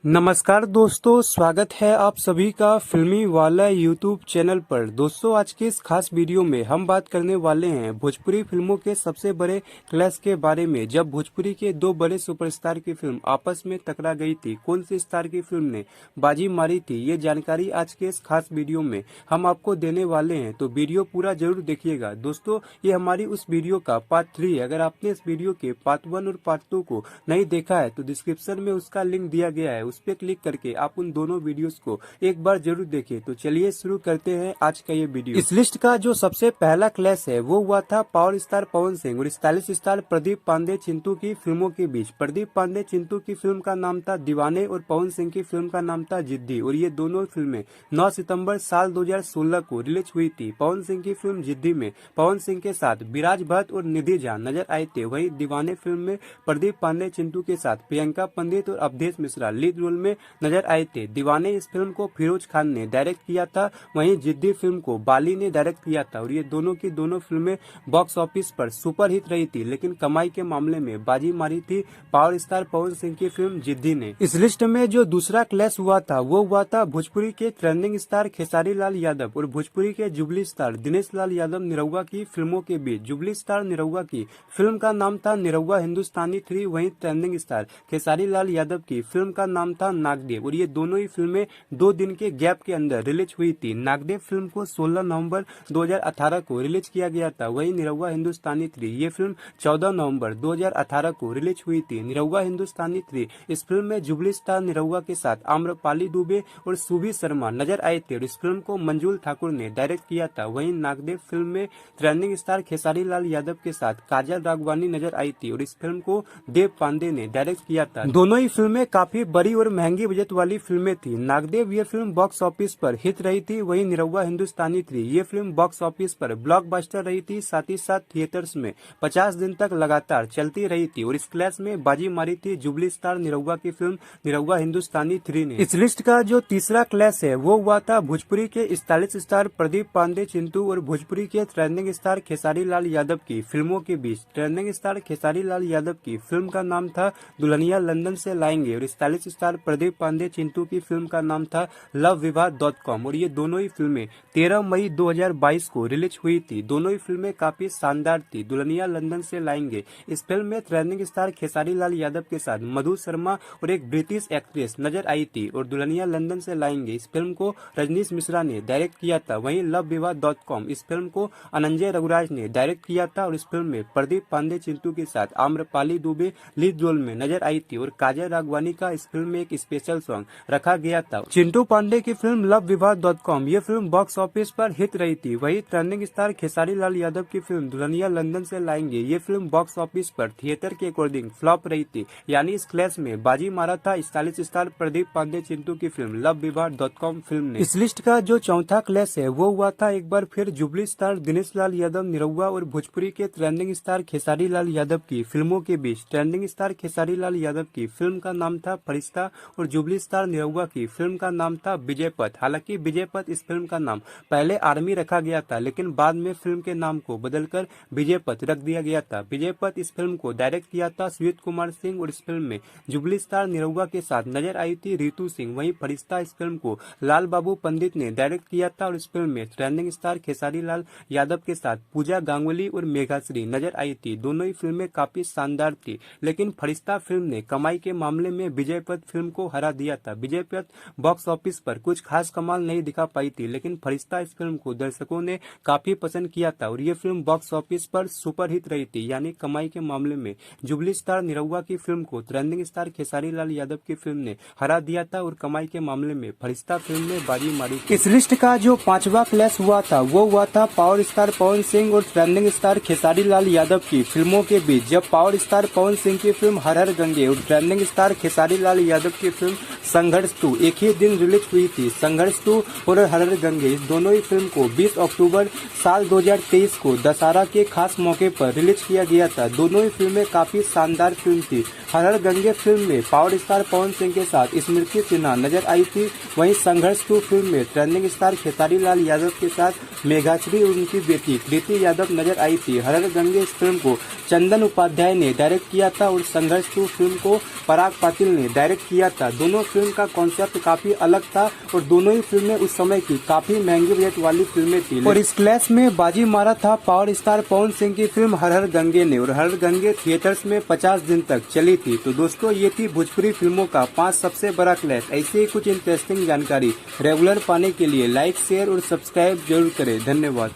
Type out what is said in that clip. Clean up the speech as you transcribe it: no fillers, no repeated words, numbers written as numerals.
नमस्कार दोस्तों, स्वागत है आप सभी का फिल्मी वाला यूट्यूब चैनल पर। दोस्तों, आज के इस खास वीडियो में हम बात करने वाले हैं भोजपुरी फिल्मों के सबसे बड़े क्लैश के बारे में। जब भोजपुरी के दो बड़े सुपरस्टार की फिल्म आपस में टकरा गई थी, कौन सी स्टार की फिल्म ने बाजी मारी थी, ये जानकारी आज के इस खास वीडियो में हम आपको देने वाले हैं, तो वीडियो पूरा जरूर देखिएगा। दोस्तों, ये हमारी उस वीडियो का पार्ट 3 है। अगर आपने इस वीडियो के पार्ट 1 और पार्ट 2 को नहीं देखा है तो डिस्क्रिप्शन में उसका लिंक दिया गया है, उस पे क्लिक करके आप उन दोनों वीडियोस को एक बार जरूर देखें। तो चलिए शुरू करते हैं आज का ये वीडियो। इस लिस्ट का जो सबसे पहला क्लैश है वो हुआ था पावर स्टार पवन सिंह और स्टाइलिश स्टार प्रदीप पांडे चिंटू की फिल्मों के बीच। प्रदीप पांडे चिंटू की फिल्म का नाम था दीवाने और पवन सिंह की फिल्म का नाम था जिद्दी, और ये दोनों फिल्में 9 सितंबर साल 2016 को रिलीज हुई थी। पवन सिंह की फिल्म जिद्दी में पवन सिंह के साथ विराज भट्ट और निधि झा नजर आए थे। वहीं दीवाने फिल्म में प्रदीप पांडे चिंटू के साथ प्रियंका पंडित और अवधेश मिश्रा लीड रोल में नजर आए थे। दीवाने इस फिल्म को फिरोज खान ने डायरेक्ट किया था, वहीं जिद्दी फिल्म को बाली ने डायरेक्ट किया था, और ये दोनों की दोनों फिल्में बॉक्स ऑफिस पर सुपर हिट रही थी, लेकिन कमाई के मामले में बाजी मारी थी पावर स्टार पवन सिंह की फिल्म जिद्दी ने। इस लिस्ट में जो दूसरा क्लैश हुआ था वो हुआ था भोजपुरी के ट्रेंडिंग स्टार खेसारी लाल यादव और भोजपुरी के जुबली स्टार दिनेश लाल यादव निरहुआ की फिल्मों के बीच। जुबली स्टार निरहुआ की फिल्म का नाम था निरहुआ हिंदुस्तानी 3, वहीं ट्रेंडिंग स्टार खेसारी लाल यादव की फिल्म का नाम था नागदेव, और ये दोनों ही फिल्में 2 दिन के गैप के अंदर रिलीज हुई थी। नागदेव फिल्म को 16 नवंबर 2018 को रिलीज किया गया था, वहीं निरहुआ हिंदुस्तानी 3 ये फिल्म 14 नवंबर 2018 को रिलीज हुई थी। निरहुआ हिंदुस्तानी 3 इस फिल्म में जुबली स्टार निरहुआ के साथ आम्रपाली दुबे और सुबी शर्मा नजर आए थे, और इस फिल्म को मंजुल ठाकुर ने डायरेक्ट किया था। वहीं नागदेव फिल्म में ट्रेंडिंग स्टार खेसारी लाल यादव के साथ काजल राघवानी नजर आई थी, और इस फिल्म को देव पांडे ने डायरेक्ट किया था। दोनों ही फिल्में काफी बड़ी और महंगी बजट वाली फिल्में थी। नागदेव ये फिल्म बॉक्स ऑफिस पर हिट रही थी, वहीं निरहुआ हिंदुस्तानी 3 ये फिल्म बॉक्स ऑफिस पर ब्लॉकबस्टर रही थी, साथ ही साथ थिएटर्स में 50 दिन तक लगातार चलती रही थी, और इस क्लैश में बाजी मारी थी जुबली स्टार निरहुआ की फिल्म निरहुआ हिंदुस्तानी 3 ने। इस लिस्ट का जो तीसरा क्लैश है वो हुआ था भोजपुरी के स्टाइलिश स्टार प्रदीप पांडे चिंटू और भोजपुरी के ट्रेंडिंग स्टार खेसारी लाल यादव की फिल्मों के बीच। ट्रेंडिंग स्टार खेसारी लाल यादव की फिल्म का नाम था दुल्हनिया लंदन से लाएंगे, और स्टाइलिश स्टार प्रदीप पांडे चिंटू की फिल्म का नाम था LoveViva.com, और ये दोनों ही फिल्में 13 मई 2022 को रिलीज हुई थी। दोनों ही फिल्में काफी शानदार थी। दुल्हनिया लंदन से लाएंगे इस फिल्म में ट्रेंडिंग स्टार खेसारी लाल यादव के साथ मधु शर्मा और एक ब्रिटिश एक्ट्रेस नजर आई थी, और दुल्हनिया लंदन से लाएंगे इस फिल्म को रजनीश मिश्रा ने डायरेक्ट किया था। वहीं LoveViva.com इस फिल्म को अनंजय रघुराज ने डायरेक्ट किया था, और इस फिल्म में प्रदीप पांडे चिंटू के साथ आम्रपाली दुबे लीड रोल में नजर आई थी, और काजल राघवानी का इस फिल्म में एक स्पेशल सॉन्ग रखा गया था। चिंटू पांडे की फिल्म LoveViva.com ये फिल्म बॉक्स ऑफिस पर हिट रही थी। वहीं ट्रेंडिंग स्टार खेसारी लाल यादव की फिल्म दुल्हनिया लंदन से लाएंगे ये फिल्म बॉक्स ऑफिस पर थिएटर के अकॉर्डिंग फ्लॉप रही थी, यानी इस क्लैश में बाजी मारा था स्टाइलिश स्टार प्रदीप पांडे चिंटू की फिल्म LoveViva.com फिल्म ने। इस लिस्ट का जो चौथा क्लैश है वो हुआ था एक बार फिर जुबली स्टार दिनेश लाल यादव निरहुआ और भोजपुरी के ट्रेंडिंग स्टार खेसारी लाल यादव की फिल्मों के बीच। ट्रेंडिंग स्टार खेसारी लाल यादव की फिल्म का नाम था फरिश्ता और जुबली स्टार निरहुआ की फिल्म का नाम था विजय पथ। हालांकि विजय पथ इस फिल्म का नाम पहले आर्मी रखा गया था, लेकिन बाद में फिल्म के नाम को बदलकर विजय पथ रख दिया गया था। विजय पथ इस फिल्म को डायरेक्ट किया था सुजीत कुमार सिंह, और इस फिल्म में जुबली स्टार निरहुआ के साथ नजर आई थी रितु सिंह। वहीं फरिश्ता इस फिल्म को लाल बाबू पंडित ने डायरेक्ट किया था, और इस फिल्म में ट्रेंडिंग स्टार खेसारी लाल यादव के साथ पूजा गांगुली और मेघाश्री नजर आई थी। दोनों ही फिल्में काफी शानदार थी, लेकिन फरिश्ता फिल्म ने कमाई के मामले में विजय पथ फिल्म को हरा दिया था। विजय पथ बॉक्स ऑफिस पर कुछ खास कमाल नहीं दिखा पाई थी, लेकिन फरिश्ता इस फिल्म को दर्शकों ने काफी पसंद किया था, और ये फिल्म बॉक्स ऑफिस पर सुपर हिट रही थी। यानी कमाई के मामले में जुबली स्टार निरहुआ की फिल्म को ट्रेंडिंग स्टार खेसारी लाल यादव की फिल्म ने हरा दिया था, और कमाई के मामले में फरिश्ता फिल्म ने बाजी मारी। इस लिस्ट का जो पांचवा क्लैश हुआ था वो हुआ था पावर स्टार पवन सिंह और ट्रेंडिंग स्टार खेसारी लाल यादव की फिल्मों के बीच। जब पावर स्टार पवन सिंह की फिल्म हर हर गंगे और ट्रेंडिंग स्टार खेसारी लाल यादव की फिल्म संघर्ष 2 एक ही दिन रिलीज हुई थी। संघर्ष 2 और हर हर गंगे इस दोनों ही फिल्म को 20 अक्टूबर साल 2023 को दशहरा के खास मौके पर रिलीज किया गया था। दोनों ही फिल्में काफी शानदार फिल्म थी। हर हर गंगे फिल्म में पावर स्टार पवन सिंह के साथ स्मृति सिन्हा नजर आई थी। वहीं संघर्ष 2 फिल्म में ट्रेंडिंग स्टार खेसारी लाल यादव के साथ मेघाश्री और उनकी बेटी कृति यादव नजर आई थी। हर हर गंगे इस फिल्म को चंदन उपाध्याय ने डायरेक्ट किया था, और संघर्ष 2 फिल्म को पराग पाटिल ने डायरेक्ट किया था। दोनों फिल्म फिल्म का कॉन्सेप्ट काफी अलग था और दोनों ही फिल्में उस समय की काफी महंगी बजट वाली फिल्में थी। और इस क्लैश में बाजी मारा था पावर स्टार पवन सिंह की फिल्म हर हर गंगे ने, और हर हर गंगे थिएटर्स में 50 दिन तक चली थी। तो दोस्तों ये थी भोजपुरी फिल्मों का 5 सबसे बड़ा क्लैश। ऐसे ही कुछ इंटरेस्टिंग जानकारी रेगुलर पाने के लिए लाइक, शेयर और सब्सक्राइब जरूर करें। धन्यवाद।